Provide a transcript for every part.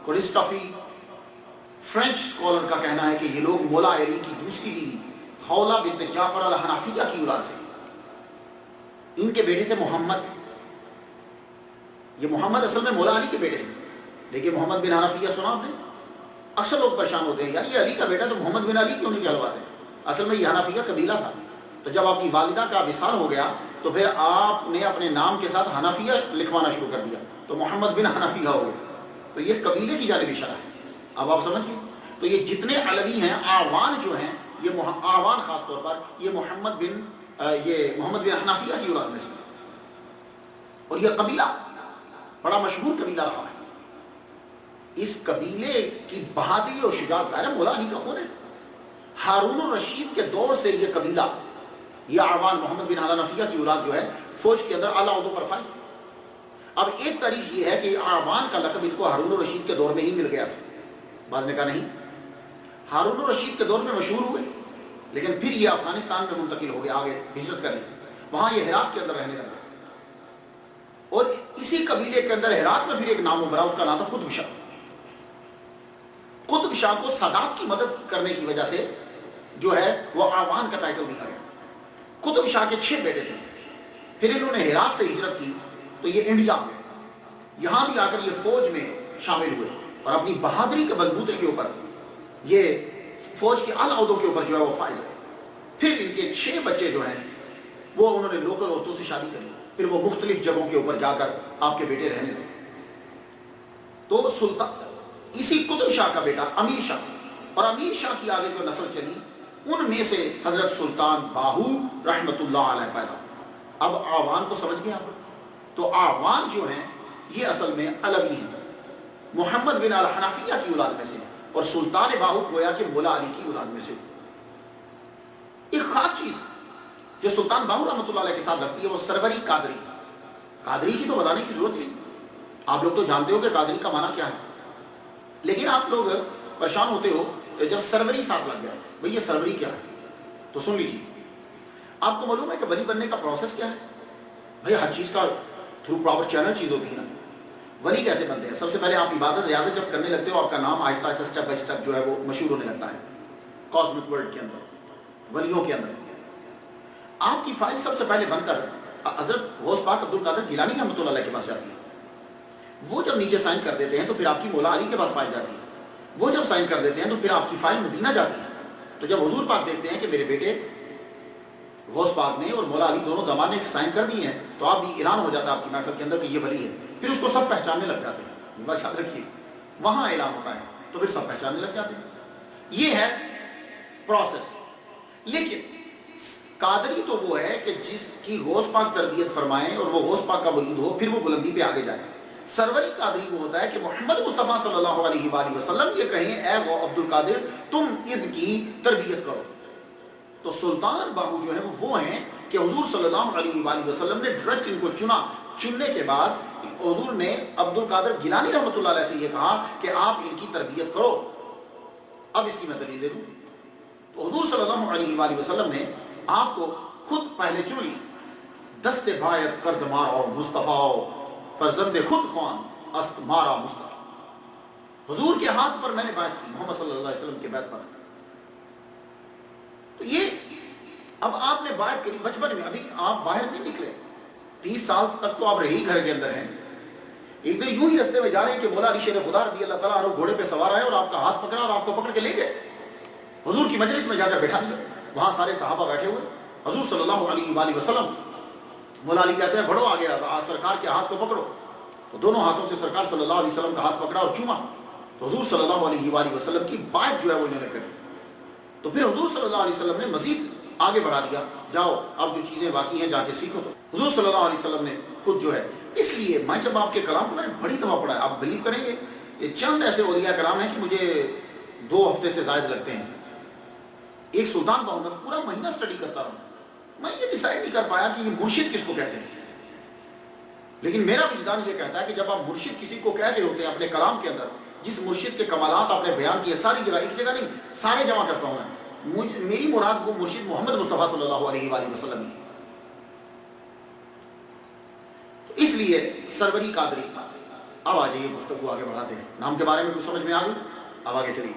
کوریسٹافی French scholar کا کہنا ہے کہ یہ لوگ مولا علی کی دوسری بیوی خولہ بنت جعفر الحنفیہ کی اولاد سے، ان کے بیٹے تھے محمد. یہ محمد اصل میں مولا علی کے بیٹے ہیں، لیکن محمد بن حنفیہ سنا آپ نے؟ اکثر لوگ پریشان ہوتے ہیں یار یہ علی کا بیٹا تو محمد بن علی کیوں نہیں کہلواتے؟ اصل میں یہ حنفیہ قبیلہ تھا. تو جب آپ کی والدہ کا وصال ہو گیا تو پھر آپ نے اپنے نام کے ساتھ حنفیہ لکھوانا شروع کر دیا تو محمد بن حنفیہ ہو گئے. تو یہ قبیلے کی جانب اشارہ ہے. اب آپ سمجھ گئے؟ تو یہ جتنے علوی ہیں، آوان جو ہیں، یہ آوان خاص طور پر یہ محمد بن حنفیہ کی اولاد میں سے، اور یہ قبیلہ بڑا مشہور قبیلہ رہا ہے. اس قبیلے کی بہادری اور شجاعت ظاہر ہے مولا علی کا خون ہے. ہارون الرشید کے دور سے یہ قبیلہ، یہ آوان محمد بن حنفیہ کی اولاد جو ہے فوج کے اندر اعلیٰ عہدوں پر فائز تھی. اب ایک تاریخ یہ ہے کہ آوان کا لقب ان کو ہارون الرشید کے دور میں ہی مل گیا تھا. بعض نے کہا نہیں، ہارون الرشید کے دور میں مشہور ہوئے لیکن پھر یہ افغانستان میں منتقل ہو گئے، آگے ہجرت کر لی، وہاں یہ ہرات کے اندر رہنے لگے. اور اسی قبیلے کے اندر ہرات میں پھر ایک نام ابھرا، اس کا نام تھا قطب شاہ. قطب شاہ کو سادات کی مدد کرنے کی وجہ سے جو ہے وہ آوان کا ٹائٹل دیا گیا. قطب شاہ کے 6 بیٹے تھے. پھر انہوں نے ہرات سے ہجرت کی تو یہ انڈیا میں یہاں بھی آ کر یہ فوج میں شامل ہوئے اور اپنی بہادری کے بلبوتے کے اوپر یہ فوج کے اعلیٰ عہدوں کے اوپر جو ہے وہ فائز ہے. پھر ان کے 6 بچے جو ہیں وہ انہوں نے لوکل عورتوں سے شادی کری، پھر وہ مختلف جگہوں کے اوپر جا کر آپ کے بیٹے رہنے لگے. تو سلطان اسی قطب شاہ کا بیٹا امیر شاہ، اور امیر شاہ کی آگے جو نسل چلی ان میں سے حضرت سلطان باہو رحمت اللہ علیہ پیدا. اب آوان کو سمجھ گئے آپ؟ تو آوان جو ہیں یہ اصل میں علوی ہیں، محمد بن الحنفیہ کی اولاد میں سے، اور سلطان باہو گویا کہ مولا علی کی اولاد میں سے. ایک خاص چیز جو سلطان باہو رحمۃ اللہ علیہ کے ساتھ لگتی ہے وہ سروری قادری. قادری کی تو بتانے کی ضرورت نہیں، آپ لوگ تو جانتے ہو کہ قادری کا معنی کیا ہے، لیکن آپ لوگ پریشان ہوتے ہو جب سروری ساتھ لگ گیا. بھئی یہ سروری کیا ہے؟ تو سن لیجیے. آپ کو معلوم ہے کہ ولی بننے کا پروسیس کیا ہے؟ بھئی ہر چیز کا تھرو پراپر چینل چیز ہوتی ہے نا. ولی کیسے بنتے ہیں؟ سب سے پہلے آپ عبادت ریاضت جب کرنے لگتے ہو آپ کا نام آہستہ آہستہ اسٹیپ بائی اسٹیپ جو ہے وہ مشہور ہونے لگتا ہے کاسمک ورلڈ کے اندر، ولیوں کے اندر. آپ کی فائل سب سے پہلے بن کر حضرت غوث پاک عبد القادر گیلانی رحمۃ اللہ علیہ کے پاس جاتی ہے. وہ جب نیچے سائن کر دیتے ہیں تو پھر آپ کی مولا علی کے پاس فائل جاتی ہے. وہ جب سائن کر دیتے ہیں تو پھر آپ کی فائل مدینہ جاتی ہے. تو جب حضور پاک دیکھتے ہیں کہ میرے بیٹے غوث پاک نے اور مولا علی دونوں داماد نے سائن کر دیے ہیں تو آپ بھی اعلان ہو جاتا ہے آپ کی محفل کے اندر کہ یہ ولی ہے. پھر اس کو سب پہچاننے لگ جاتے ہیں. یہ بات یاد رکھیے، وہاں اعلان ہوتا ہے تو پھر سب پہچاننے لگ جاتے ہیں. یہ ہے پروسیس. لیکن قادری تو وہ ہے کہ جس کی غوث پاک تربیت فرمائیں اور وہ غوث پاک کا مرید ہو پھر وہ بلندی پہ آگے جائے. سروری قادری وہ ہوتا ہے کہ محمد مصطفیٰ صلی اللہ علیہ وآلہ وسلم یہ کہیں اے عبد القادر تم ان کی تربیت کرو. تو سلطان باہو جو ہے وہ ہیں کہ حضور صلی اللہ علیہ وآلہ وسلم نے ڈائریکٹ ان کو چنا. چننے کے بعد حضور نے عبد القادر گیلانی رحمۃ اللہ علیہ سے یہ کہا کہ آپ ان کی تربیت کرو. اب اس کی میں دلیل دے دوں. تو حضور صلی اللہ علیہ وآلہ وسلم نے آپ کو خود پہلے چن لی. دست بایت کرد مارا مصطفیٰ فرزند خود خوان است مارا مصطفیٰ. حضور کے ہاتھ پر میں نے بیعت کی، محمد صلی اللہ علیہ وسلم کے بیعت پر. تو یہ اب آپ نے بیعت کری بچپن میں، ابھی آپ باہر نہیں نکلے، 30 سال تک تو آپ رہی گھر کے اندر ہیں. ایک دن یوں ہی رستے میں جا رہے ہیں کہ مولا علی شیر خدا رضی اللہ تعالیٰ عنہ گھوڑے پہ سوار آئے اور آپ کا ہاتھ پکڑا اور آپ کو پکڑ کے لے گئے. حضور کی مجلس میں جا کر بیٹھا دیا. وہاں سارے صحابہ بیٹھے ہوئے. حضور صلی اللہ علیہ وآلہ وسلم، مولا علی کہتے ہیں بڑھو آگے سرکار کے ہاتھ کو پکڑو. تو دونوں ہاتھوں سے سرکار صلی اللہ علیہ وسلم کا ہاتھ پکڑا اور چوما. تو حضور صلی اللہ علیہ وآلہ وسلم کی بات جو ہے وہ انہوں نے کری. تو پھر حضور صلی اللہ علیہ وسلم نے مزید آگے بڑھا دیا، جاؤ اب جو چیزیں باقی ہیں جا کے سیکھو. تو حضور صلی اللہ علیہ وسلم نے خود جو ہے، اس لیے میں جب آپ کے کلام کو میں نے بڑی دفعہ پڑھا ہے، آپ بلیو کریں گے یہ چند ایسے اولیاء کلام ہیں کہ مجھے 2 ہفتے سے زائد لگتے ہیں. ایک سلطان باہو میں پورا مہینہ اسٹڈی کرتا رہا. میں یہ ڈیسائیڈ نہیں کر پایا کہ یہ مرشد کس کو کہتے ہیں، لیکن میرا وجدان یہ کہتا ہے کہ جب آپ مرشد کسی کو کہہ رہے ہوتے ہیں اپنے کلام کے اندر، جس مرشد کے کمالات آپ نے بیان کیے ساری جگہ، ایک جگہ نہیں سارے جمع کرتا ہوں میں، میری مراد وہ مرشد محمد مصطفیٰ صلی اللہ علیہ وآلہ وسلم ہے. اس لیے سروری قادری اب آ جائیے گفتگو آگے بڑھاتے ہیں. نام کے بارے میں کچھ سمجھ میں آ گئی؟ اب آگے چلیے.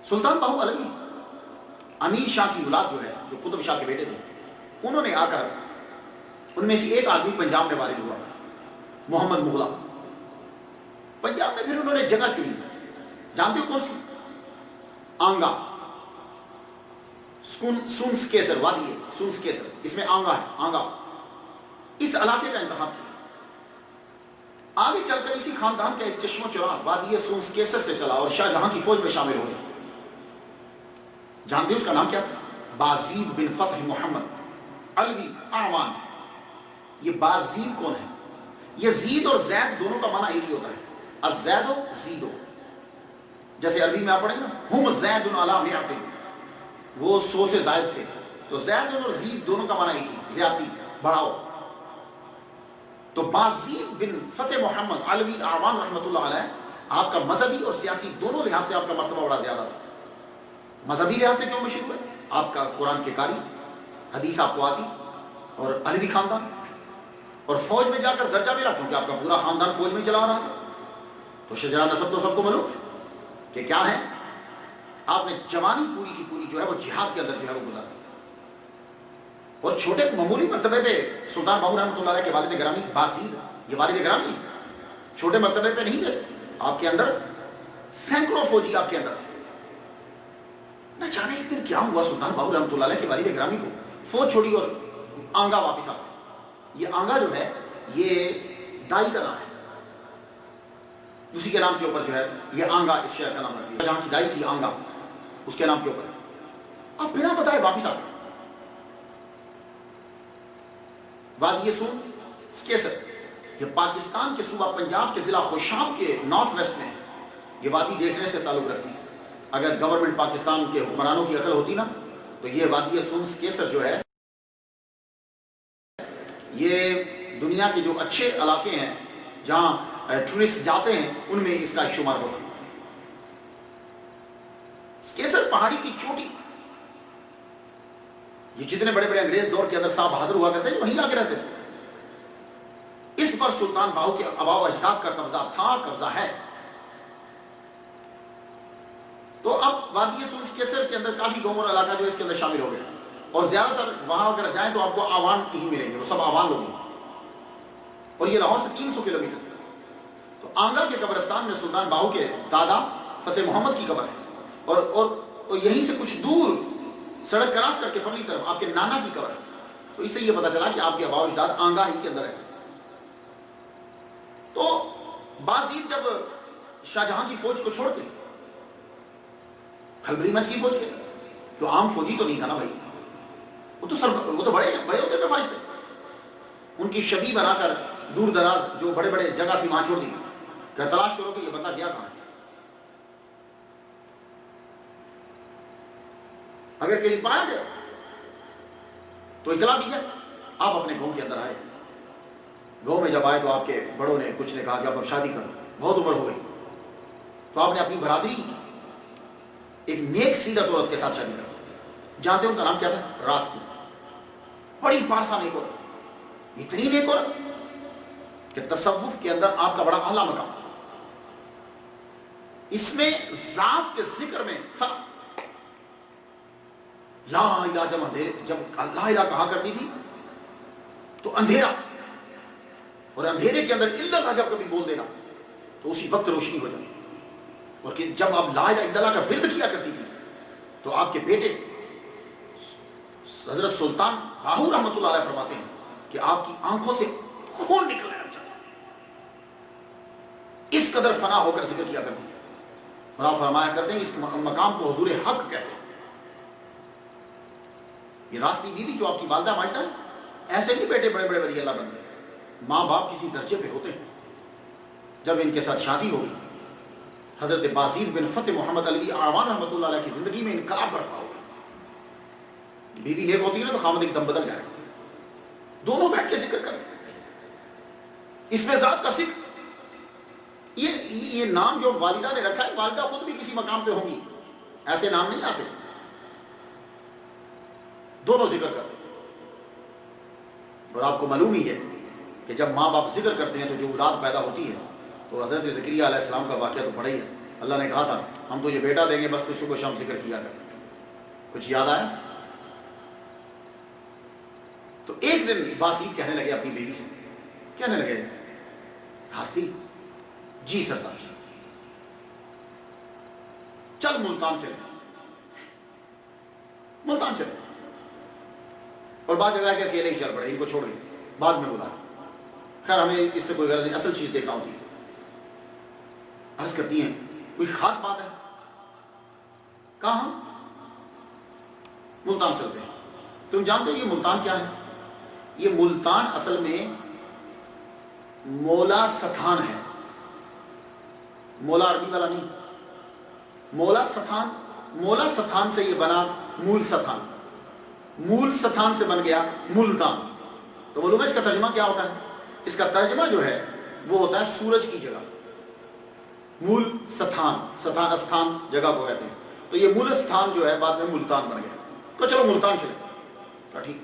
سلطان باہو علوی امیر شاہ کی اولاد جو ہے، جو قطب شاہ کے بیٹے تھے، انہوں نے آ کر ان میں سے ایک آدمی پنجاب میں وارد ہوا، محمد مغلا. پنجاب میں پھر انہوں نے جگہ چنی. جانتے ہو کون سی؟ آنگا، سونس کیسر وادی ہے، سونس کیسر، اس میں آنگا ہے، آنگا. اس علاقے کا انتخاب کیا. آگے چل کر اسی خاندان کا ایک چشم و چراغ وادی سونس کیسر سے چلا اور شاہ جہاں کی فوج میں شامل ہو گیا. جانتے ہیں اس کا نام کیا تھا؟ بازید بن فتح محمد علوی اعوان. یہ بازید کون ہے؟ یہ زید اور زید دونوں کا معنی ایک ہی ہوتا ہے، الزید و زیدو. جیسے عربی میں آپ پڑھیں نا، ہم زید علی مئۃ، وہ 100 سے زائد تھے. تو زید اور زید دونوں کا معنی ایک ہی، زیادتی، بڑھاؤ. تو بازید بن فتح محمد علوی اعوان رحمۃ اللہ علیہ، آپ کا مذہبی اور سیاسی دونوں لحاظ سے آپ کا مرتبہ بڑا زیادہ تھا. مذہبی لحاظ سے کیوں مشہور ہوئے؟ آپ کا قرآن کے قاری، حدیث آپ کو آتی، اور علوی خاندان. اور فوج میں جا کر درجہ ملا کیونکہ آپ کا پورا خاندان فوج میں چلا رہا تھا. تو شجرہ نسب تو سب کو معلوم کہ کیا ہے. آپ نے جوانی پوری کی پوری جو ہے وہ جہاد کے اندر جو ہے وہ گزاری. اور چھوٹے معمولی مرتبے پہ سلطان باہو رحمۃ اللہ علیہ کے والد گرامی بازید، یہ والد گرامی چھوٹے مرتبے پہ نہیں تھے. آپ کے اندر سینکڑوں فوجی آپ کے اندر تھے. نہ جانے ایک دن کیا ہوا، سلطان باہو رحمۃ اللہ علیہ کے والد گرامی کو فوج چھوڑی اور آنگا واپس آ گئے. یہ آنگا جو ہے یہ دائی کا نام ہے، اسی کے نام کے اوپر جو ہے یہ آنگا اس شہر کا نام رکھ دیا. جہاں کی دائی تھی آنگا، اس کے نام کے اوپر آپ بنا بتائے واپس آ گئے. وادی سون کیسر یہ پاکستان کے صوبہ پنجاب کے ضلع خوشام کے نارتھ ویسٹ میں ہے. یہ وادی دیکھنے سے تعلق رکھتی ہے. اگر گورنمنٹ پاکستان کے حکمرانوں کی عقل ہوتی نا تو یہ وادی سونس کیسر جو ہے یہ دنیا کے جو اچھے علاقے ہیں جہاں ٹورسٹ جاتے ہیں ان میں اس کا ایک شمار ہوتا. کیسر پہاڑی کی چوٹی، یہ جتنے بڑے بڑے انگریز دور کے اندر صاحب بہادر ہوا کرتے تھے وہیں آ کے رہتے تھے. اس پر سلطان باہو کے آباء و اجداد کا قبضہ تھا، قبضہ ہے. تو اب وادی سونس کیسر کے اندر کافی گاؤں اور علاقہ جو اس کے اندر شامل ہو گیا. اور زیادہ تر وہاں اگر جائیں تو آپ کو آوان ہی ملیں گے، وہ سب آوان لوگ ہیں. اور یہ لاہور سے 300 کلومیٹر. تو آنگا کے قبرستان میں سلطان باہو کے دادا فتح محمد کی قبر ہے. اور یہیں سے کچھ دور سڑک کراس کر کے پرلی طرف آپ کے نانا کی قبر ہے. تو اس سے یہ پتا چلا کہ آپ کے آباء و اجداد آنگا ہی کے اندر رہتے تھے. تو بازید جب شاہ جہاں کی فوج کو چھوڑتے، کھلبری مچ کی فوج کے، جو عام فوجی تو نہیں تھا نا بھائی، وہ تو بڑے ہوتے پہ فائز تھے. ان کی شبیہ بنا کر دور دراز جو بڑے بڑے جگہ تھی وہاں چھوڑ دی کہ تلاش کرو کہ یہ بندہ گیا کہاں ہے. اگر کہیں پایا گیا تو اطلاع دی جائے. آپ اپنے گاؤں کے اندر آئے. گاؤں میں جب آئے تو آپ کے بڑوں نے کچھ نے کہا کہ اب شادی کرو، بہت عمر ہو گئی. تو آپ نے اپنی برادری کی ایک نیک سیرت عورت کے ساتھ شادی کر. جانتے ہیں ان کا نام کیا تھا؟ راستی. بڑی پارسا نیک عورت، اتنی نیک عورت کہ تصوف کے اندر آپ کا بڑا اعلیٰ مقام. اس میں ذات کے ذکر میں فرق. لا الہ جب لا الہ کہا کرتی تھی تو اندھیرا، اور اندھیرے کے اندر الا اللہ جب کبھی بول دینا تو اسی وقت روشنی ہو جاتی. اور کہ جب آپ لا الہ الا اللہ کا ورد کیا کرتی تھی تو آپ کے بیٹے حضرت سلطان باہو رحمۃ اللہ علیہ فرماتے ہیں کہ آپ کی آنکھوں سے خون نکلنے لگ جاتا. اس قدر فنا ہو کر ذکر کیا کرتی تھی. اور آپ فرمایا کرتے ہیں اس مقام کو حضور حق کہتے ہیں. یہ راستی بیوی جو آپ کی والدہ ماجدہ ہے، ایسے نہیں بیٹے بڑے بڑے ولی اللہ بنتے. ماں باپ کسی درجے پہ ہوتے ہیں. جب ان کے ساتھ شادی ہوگی، حضرت بازید بن فتح محمد علوی اعوان رحمۃ اللہ علیہ کی زندگی میں انقلاب برپا ہوگا. بیوی نیک ہوتی ہے نا تو خامد ایک دم بدل جائے گا. دونوں بیٹھ کے ذکر کریں. اس میں ذات کا ذکر. یہ نام جو والدہ نے رکھا ہے، والدہ خود بھی کسی مقام پہ ہوں گی، ایسے نام نہیں آتے. دونوں ذکر کریں. اور آپ کو معلوم ہی ہے کہ جب ماں باپ ذکر کرتے ہیں تو جو اولاد پیدا ہوتی ہے، تو حضرت زکریا علیہ السلام کا واقعہ تو پڑا ہی ہے. اللہ نے کہا تھا ہم تجھے بیٹا دیں گے، بس تو صبح شام ذکر کیا کر. کچھ یاد آیا؟ تو ایک دن بازید کہنے لگے اپنی بیوی سے، کہنے لگے ہستی جی سردار جی چل ملتان چلے، ملتان چلے. اور بعض جگہ کے اکیلے ہی چل پڑے، ان کو چھوڑ گئے، بعد میں بلا. خیر ہمیں اس سے کوئی غرض نہیں، اصل چیز دیکھنا ہوتی ہے. عرض کرتی ہیں کوئی خاص بات ہے؟ کہاں؟ ہم ملتان چلتے ہیں. تم جانتے ہو یہ ملتان کیا ہے؟ یہ ملتان اصل میں مولا ستھان ہے. مولا عربی والا نہیں، مولا ستھان. مولا ستھان سے یہ بنا مول ستھان، مول ستھان سے بن گیا ملتان. تو معلوم ہے اس کا ترجمہ کیا ہوتا ہے؟ اس کا ترجمہ جو ہے وہ ہوتا ہے سورج کی جگہ. مول ستھان، ستھان استھان جگہ کو کہتے ہیں. تو یہ مول استھان جو ہے بعد میں ملتان بن گیا. تو چلو ملتان چلے. کہا ٹھیک.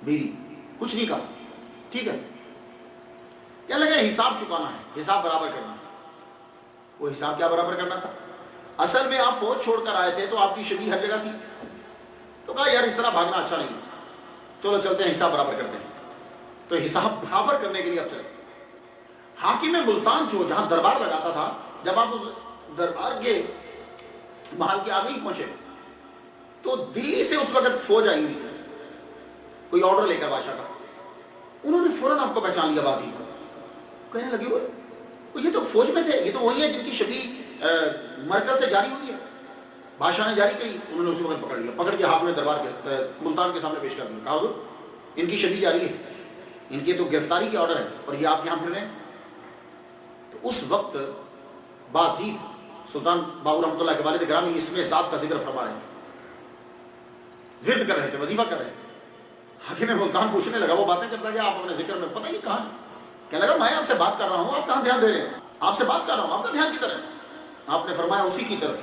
بیوی کچھ نہیں کہا، ٹھیک ہے. کیا لگے حساب چکانا ہے، حساب برابر کرنا ہے. وہ حساب کیا برابر کرنا تھا؟ اصل میں آپ فوج چھوڑ کر آئے تھے تو آپ کی شبیہ ہر جگہ تھی. تو کہا یار اس طرح بھاگنا اچھا نہیں، چلو چلتے ہیں حساب برابر کرتے ہیں. تو حساب برابر کرنے کے لیے اب چلے. حاکم ملتان جو جہاں دربار لگاتا تھا، جب آپ اس دربار کے محل کے آگے ہی پہنچے تو دلی سے اس وقت فوج آئی ہوئی تھی، کوئی آرڈر لے کر بادشاہ کا. انہوں نے فوراً آپ کو پہچان لیا بازید کو. کہنے لگے وہ یہ تو فوج میں تھے، یہ تو وہی ہے جن کی شبیہ مرکز سے جاری ہوئی ہے. بادشاہ نے جاری کی. انہوں نے اسی وقت پکڑ لیا، پکڑ کے ہاتھ میں دربار کے ملتان کے سامنے پیش کر دیا. کہا حضور ان کی شبیہ جاری ہے، ان کی تو گرفتاری کے آرڈر ہے اور یہ آپ یہاں پھر رہے ہیں. تو اس وقت بازید سلطان باہو رحمۃ اللہ کے والد گرامی اس میں ذات کا ذکر فرما رہے تھے، ورد کر رہے تھے، وظیفہ کر رہے تھے. حاکم ملتان پوچھنے لگا، وہ باتیں کرتا گیا، آپ اپنے ذکر میں پتہ نہیں کہاں. کہنے لگا میں آپ سے بات کر رہا ہوں، آپ کہاں دھیان دے رہے ہیں؟ آپ سے بات کر رہا ہوں، آپ کا دھیان کدھر ہے؟ آپ نے فرمایا اسی کی طرف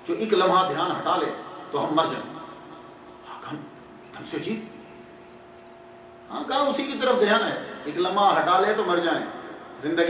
جو ایک لمحہ دھیان ہٹا لے تو ہم مر جائیں. ہم سے عجیب. ہاں کہا اسی کی طرف دھیان ہے، ایک لمحہ ہٹا لے تو مر جائیں. زندگی